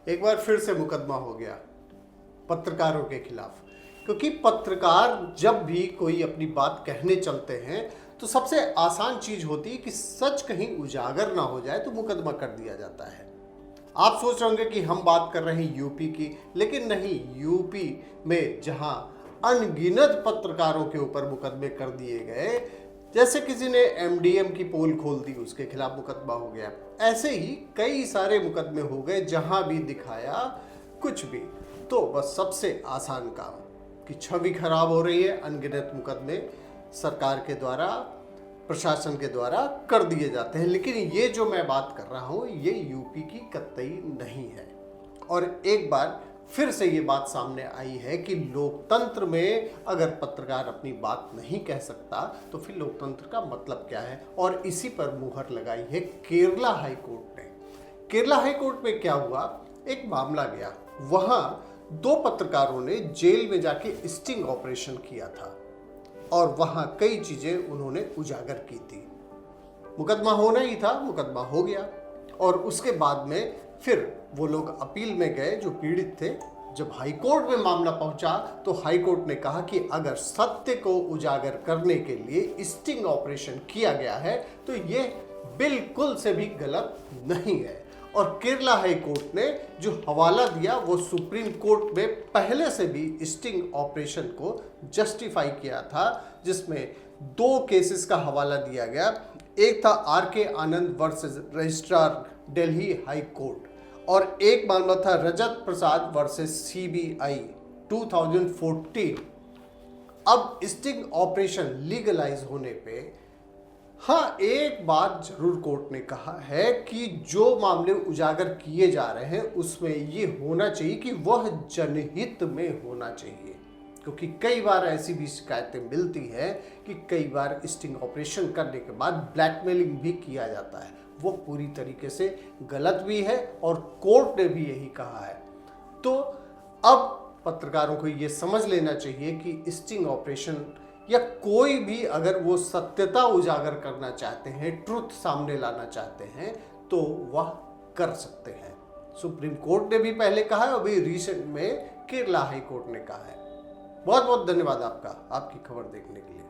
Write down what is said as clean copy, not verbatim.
एक बार फिर से मुकदमा हो गया पत्रकारों के खिलाफ, क्योंकि पत्रकार जब भी कोई अपनी बात कहने चलते हैं तो सबसे आसान चीज होती है कि सच कहीं उजागर ना हो जाए तो मुकदमा कर दिया जाता है। आप सोच रहे होंगे कि हम बात कर रहे हैं यूपी की, लेकिन नहीं, यूपी में जहां अनगिनत पत्रकारों के ऊपर मुकदमे कर दिए गए, जैसे किसी ने एमडीएम की पोल खोल दी उसके खिलाफ मुकदमा हो गया, ऐसे ही कई सारे मुकदमे हो गए जहां भी दिखाया कुछ भी। तो बस सबसे आसान काम कि छवि खराब हो रही है, अनगिनत मुकदमे सरकार के द्वारा, प्रशासन के द्वारा कर दिए जाते हैं। लेकिन ये जो मैं बात कर रहा हूँ ये यूपी की कतई नहीं है। और एक बार फिर से ये बात सामने आई है कि लोकतंत्र में अगर पत्रकार अपनी बात नहीं कह सकता तो फिर लोकतंत्र का मतलब क्या है। और इसी पर मुहर लगाई है केरला हाई कोर्ट ने। केरला हाई कोर्ट में क्या हुआ, एक मामला गया, वहां दो पत्रकारों ने जेल में जाके स्टिंग ऑपरेशन किया था और वहां कई चीजें उन्होंने उजागर की थी। मुकदमा होना ही था, मुकदमा हो गया। और उसके बाद में फिर वो लोग अपील में गए जो पीड़ित थे। जब हाईकोर्ट में मामला पहुंचा तो हाईकोर्ट ने कहा कि अगर सत्य को उजागर करने के लिए स्टिंग ऑपरेशन किया गया है तो ये बिल्कुल से भी गलत नहीं है। और केरला हाई कोर्ट ने जो हवाला दिया वो सुप्रीम कोर्ट में पहले से भी स्टिंग ऑपरेशन को जस्टिफाई किया था, जिसमें दो केसेस का हवाला दिया गया। एक था R K. Anand versus registrar Delhi high court और एक मामला था रजत प्रसाद वर्सेस सीबीआई 2014। अब स्टिंग ऑपरेशन लीगलाइज होने पे हाँ, एक बात जरूर कोर्ट ने कहा है कि जो मामले उजागर किए जा रहे हैं उसमें ये होना चाहिए कि वह जनहित में होना चाहिए। क्योंकि कई बार ऐसी भी शिकायतें मिलती हैं कि कई बार स्टिंग ऑपरेशन करने के बाद ब्लैकमेलिंग भी किया जाता है, वो पूरी तरीके से गलत भी है और कोर्ट ने भी यही कहा है। तो अब पत्रकारों को ये समझ लेना चाहिए कि स्टिंग ऑपरेशन या कोई भी अगर वो सत्यता उजागर करना चाहते हैं, ट्रुथ सामने लाना चाहते हैं तो वह कर सकते हैं। सुप्रीम कोर्ट ने भी पहले कहा है, अभी रिसेंट में केरला हाई कोर्ट ने कहा है। बहुत बहुत धन्यवाद आपका, आपकी खबर देखने के लिए।